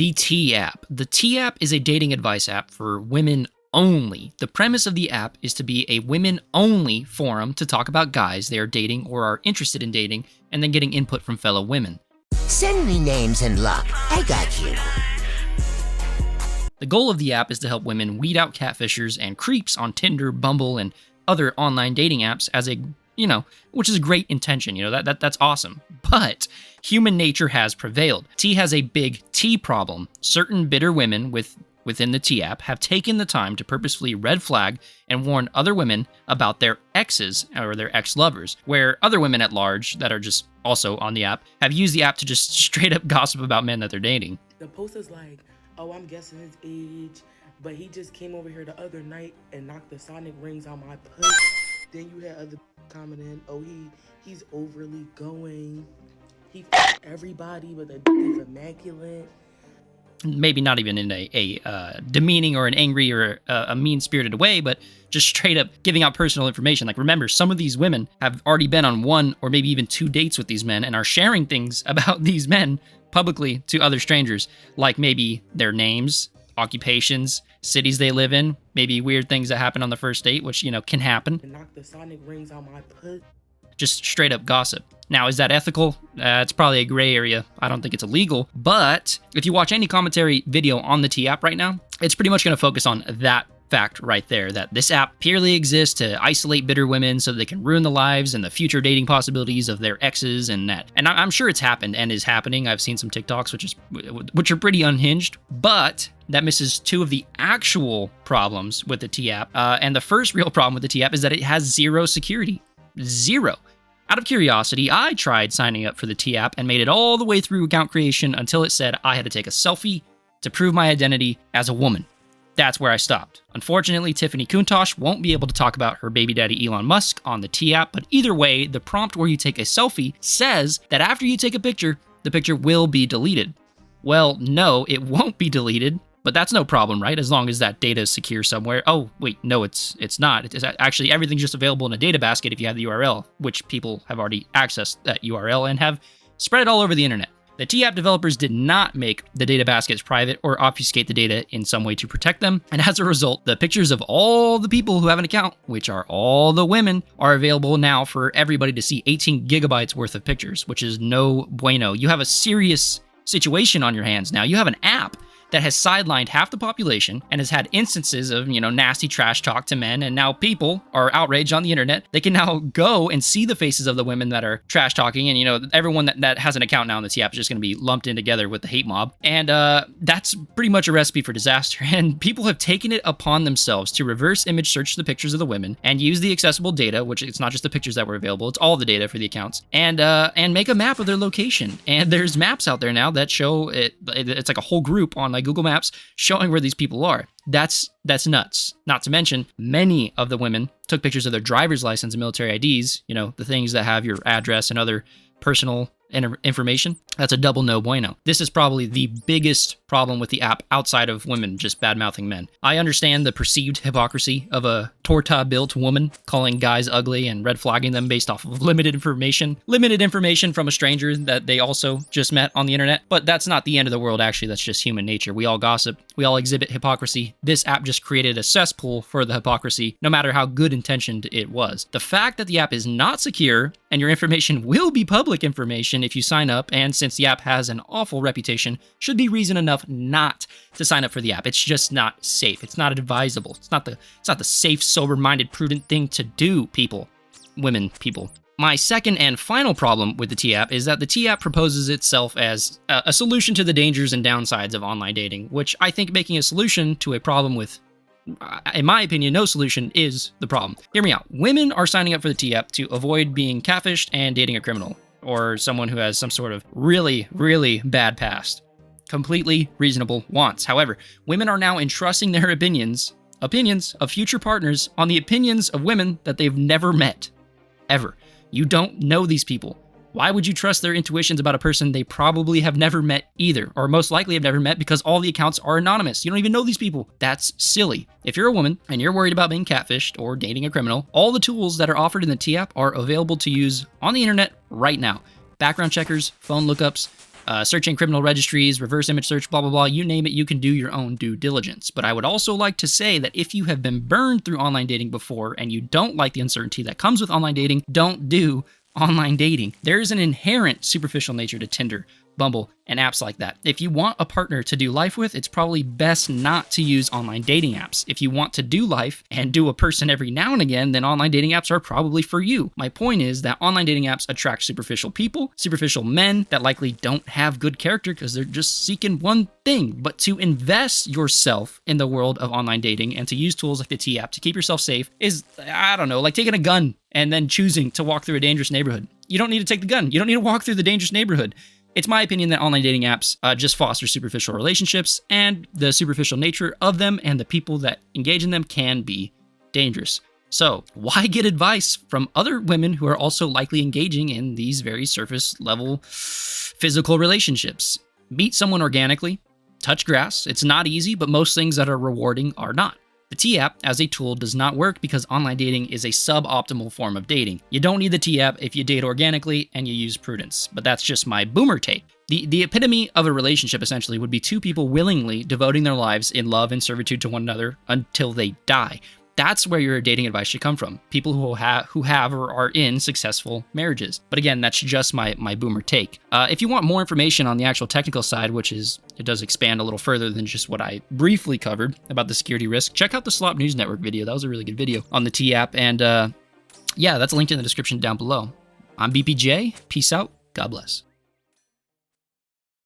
The teaapp. The teaapp is a dating advice app for women only. The premise of the app is to be a women-only forum to talk about guys they are dating or are interested in dating, and then getting input from fellow women. Send me names and luck. I got you. The goal of the app is to help women weed out catfishers and creeps on Tinder, Bumble, and other online dating apps as a, which is a great intention, that's awesome. But human nature has prevailed. T has a big T problem. Certain bitter women within the teaapp have taken the time to purposefully red flag and warn other women about their exes or their ex-lovers, where other women at large that are just also on the app have used the app to just straight up gossip about men that they're dating. The post is like, oh, I'm guessing his age, but he just came over here the other night and knocked the sonic rings on my puss. Then you had other commenting, oh, he's overly going. He everybody, but the is immaculate. Maybe not even in a demeaning or an angry or a mean-spirited way, but just straight up giving out personal information. Like, remember, some of these women have already been on 1 or maybe even 2 dates with these men and are sharing things about these men publicly to other strangers, like maybe their names, occupations, cities they live in, maybe weird things that happen on the first date, which, can happen. Knock the sonic rings on my puss. Just straight up gossip. Now, is that ethical? It's probably a gray area. I don't think it's illegal. But if you watch any commentary video on the teaapp right now, it's pretty much going to focus on that fact right there, that this app purely exists to isolate bitter women so they can ruin the lives and the future dating possibilities of their exes and that. And I'm sure it's happened and is happening. I've seen some TikToks which are pretty unhinged, but that misses 2 of the actual problems with the teaapp. And the first real problem with the teaapp is that it has 0 security. 0. Out of curiosity, I tried signing up for the teaapp and made it all the way through account creation until it said I had to take a selfie to prove my identity as a woman. That's where I stopped. Unfortunately, Tiffany Kuntosh won't be able to talk about her baby daddy Elon Musk on the teaapp, but either way, the prompt where you take a selfie says that after you take a picture, the picture will be deleted. Well, no, it won't be deleted, but that's no problem, right? As long as that data is secure somewhere. Oh, wait, no, it's not. It's actually, everything's just available in a data basket if you have the URL, which people have already accessed that URL and have spread it all over the internet. The teaapp developers did not make the data baskets private or obfuscate the data in some way to protect them, and as a result, the pictures of all the people who have an account, which are all the women, are available now for everybody to see. 18 gigabytes worth of pictures, which is no bueno. You have a serious situation on your hands now. You have an app that has sidelined half the population and has had instances of, nasty trash talk to men, and now people are outraged on the internet. They can now go and see the faces of the women that are trash talking, and, everyone that has an account now in this app is just going to be lumped in together with the hate mob. And that's pretty much a recipe for disaster, and people have taken it upon themselves to reverse image search the pictures of the women and use the accessible data, which it's not just the pictures that were available, it's all the data for the accounts, and make a map of their location. And there's maps out there now that show it's like a whole group on like Google Maps showing where these people are. That's nuts. Not to mention, many of the women took pictures of their driver's license and military IDs, the things that have your address and other personal information. That's a double no bueno. This is probably the biggest problem with the app outside of women just bad-mouthing men. I understand the perceived hypocrisy of a torta-built woman calling guys ugly and red flagging them based off of limited information from a stranger that they also just met on the internet, but that's not the end of the world. Actually, that's just human nature. We all gossip. We all exhibit hypocrisy. This app just created a cesspool for the hypocrisy, no matter how good intentioned it was. The fact that the app is not secure and your information will be public information if you sign up, and since the app has an awful reputation, should be reason enough not to sign up for the app. It's just not safe. It's not advisable. It's not the safe, sober-minded, prudent thing to do, people. Women, people. My second and final problem with the teaapp is that the teaapp proposes itself as a solution to the dangers and downsides of online dating, which I think making a solution to a problem with, in my opinion, no solution is the problem. Hear me out. Women are signing up for the teaapp to avoid being catfished and dating a criminal, or someone who has some sort of really, really bad past. Completely reasonable wants. However, women are now entrusting their opinions of future partners on the opinions of women that they've never met. Ever. You don't know these people. Why would you trust their intuitions about a person they probably have never met either, or most likely have never met because all the accounts are anonymous? You don't even know these people. That's silly. If you're a woman and you're worried about being catfished or dating a criminal, all the tools that are offered in the teaapp are available to use on the internet right now. Background checkers, phone lookups, searching criminal registries, reverse image search, blah, blah, blah, you name it, you can do your own due diligence. But I would also like to say that if you have been burned through online dating before and you don't like the uncertainty that comes with online dating, don't do online dating. There is an inherent superficial nature to Tinder, Bumble, and apps like that. If you want a partner to do life with, it's probably best not to use online dating apps. If you want to do life and do a person every now and again, then online dating apps are probably for you. My point is that online dating apps attract superficial people, superficial men that likely don't have good character because they're just seeking one thing. But to invest yourself in the world of online dating and to use tools like the teaapp to keep yourself safe is, I don't know, like taking a gun and then choosing to walk through a dangerous neighborhood. You don't need to take the gun. You don't need to walk through the dangerous neighborhood. It's my opinion that online dating apps just foster superficial relationships, and the superficial nature of them and the people that engage in them can be dangerous. So why get advice from other women who are also likely engaging in these very surface level physical relationships? Meet someone organically, touch grass. It's not easy, but most things that are rewarding are not. The teaapp as a tool does not work because online dating is a suboptimal form of dating. You don't need the teaapp if you date organically and you use prudence, but that's just my boomer take. The epitome of a relationship essentially would be two people willingly devoting their lives in love and servitude to one another until they die. That's where your dating advice should come from. People who have or are in successful marriages. But again, that's just my boomer take. If you want more information on the actual technical side, it does expand a little further than just what I briefly covered about the security risk, check out the Slop News Network video. That was a really good video on the teaapp. And yeah, that's linked in the description down below. I'm BPJ. Peace out. God bless.